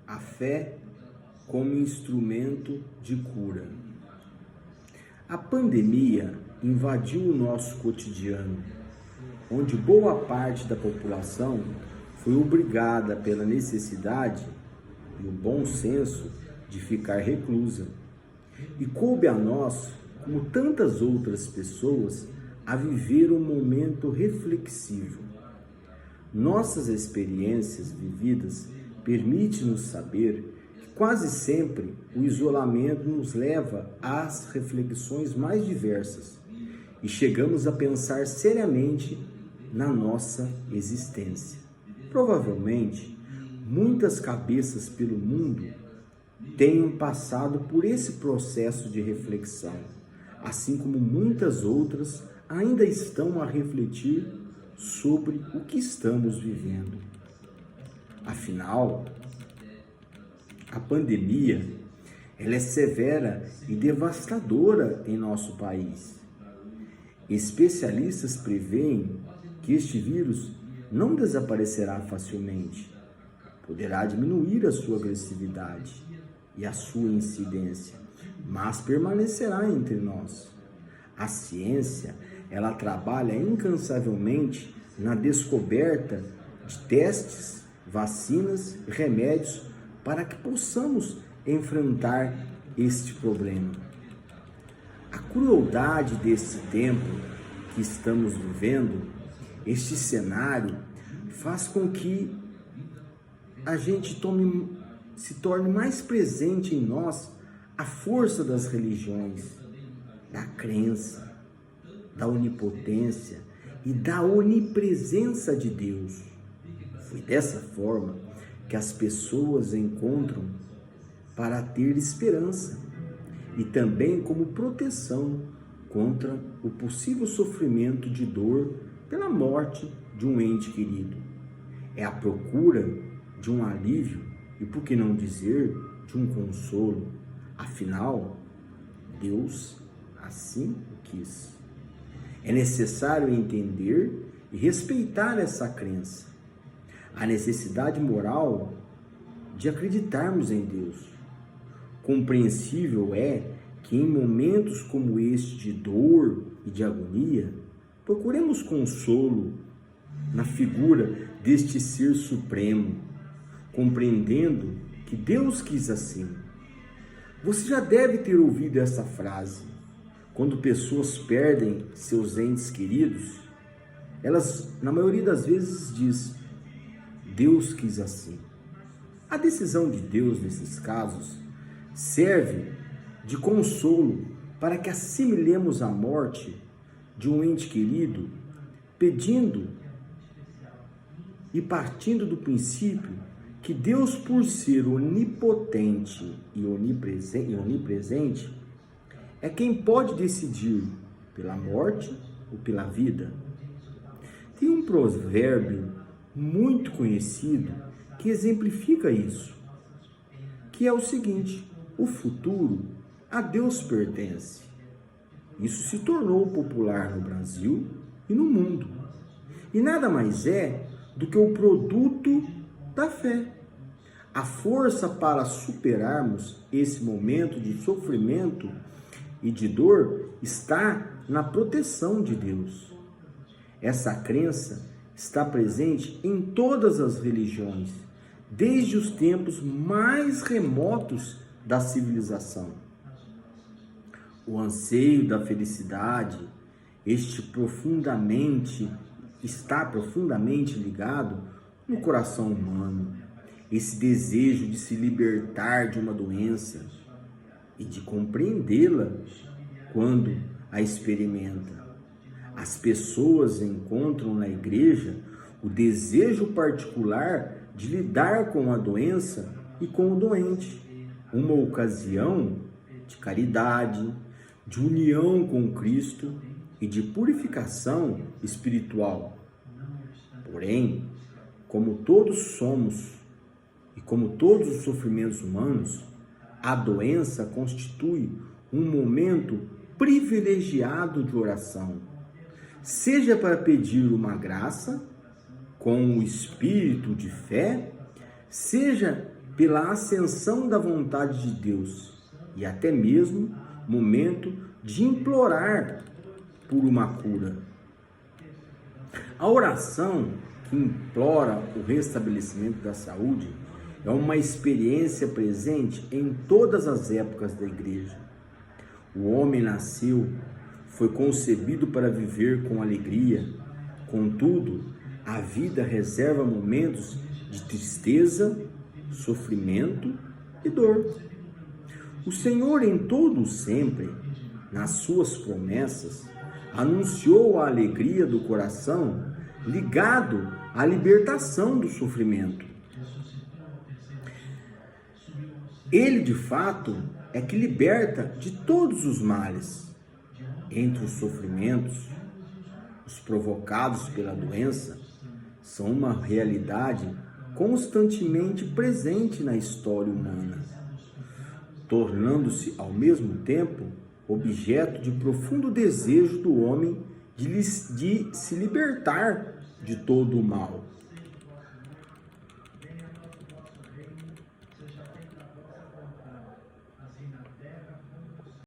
A fé como instrumento de cura. A pandemia invadiu o nosso cotidiano, onde boa parte da população foi obrigada pela necessidade e o bom senso de ficar reclusa. E coube a nós, como tantas outras pessoas, a viver um momento reflexivo. Nossas experiências vividas permitem-nos saber que quase sempre o isolamento nos leva às reflexões mais diversas e chegamos a pensar seriamente na nossa existência. Provavelmente, muitas cabeças pelo mundo tenham passado por esse processo de reflexão, assim como muitas outras ainda estão a refletir sobre o que estamos vivendo. Afinal, a pandemia, ela é severa e devastadora em nosso país. Especialistas preveem que este vírus não desaparecerá facilmente. Poderá diminuir a sua agressividade e a sua incidência, mas permanecerá entre nós. A ciência, ela trabalha incansavelmente na descoberta de testes, vacinas e remédios para que possamos enfrentar este problema. A crueldade deste tempo que estamos vivendo, este cenário, faz com que a gente se torne mais presente em nós a força das religiões, da crença, da onipotência e da onipresença de Deus. Foi dessa forma que as pessoas encontram para ter esperança e também como proteção contra o possível sofrimento de dor pela morte de um ente querido. É a procura de um alívio e, por que não dizer, de um consolo. Afinal, Deus assim o quis. É necessário entender e respeitar essa crença. A necessidade moral de acreditarmos em Deus. Compreensível é que em momentos como este de dor e de agonia, procuremos consolo na figura deste ser supremo, compreendendo que Deus quis assim. Você já deve ter ouvido essa frase. Quando pessoas perdem seus entes queridos, elas, na maioria das vezes, dizem: Deus quis assim. A decisão de Deus, nesses casos, serve de consolo para que assimilemos a morte de um ente querido, pedindo e partindo do princípio que Deus, por ser onipotente e onipresente, é quem pode decidir pela morte ou pela vida. Tem um provérbio muito conhecido que exemplifica isso, que é o seguinte: o futuro a Deus pertence. Isso se tornou popular no Brasil e no mundo. E nada mais é do que o produto da fé. A força para superarmos esse momento de sofrimento e de dor está na proteção de Deus. Essa crença está presente em todas as religiões, desde os tempos mais remotos da civilização. O anseio da felicidade, está profundamente ligado no coração humano. Esse desejo de se libertar de uma doença e de compreendê-la quando a experimenta. As pessoas encontram na igreja o desejo particular de lidar com a doença e com o doente, uma ocasião de caridade, de união com Cristo e de purificação espiritual. Porém, como todos somos e como todos os sofrimentos humanos, a doença constitui um momento privilegiado de oração, seja para pedir uma graça com o espírito de fé, seja pela ascensão da vontade de Deus e até mesmo momento de implorar por uma cura. A oração que implora o restabelecimento da saúde é uma experiência presente em todas as épocas da igreja. O homem nasceu, foi concebido para viver com alegria. Contudo, a vida reserva momentos de tristeza, sofrimento e dor. O Senhor, em todo o sempre, nas suas promessas, anunciou a alegria do coração ligado à libertação do sofrimento. Ele, de fato, é que liberta de todos os males. Entre os sofrimentos, os provocados pela doença, são uma realidade constantemente presente na história humana, tornando-se, ao mesmo tempo, objeto de profundo desejo do homem de se libertar de todo o mal.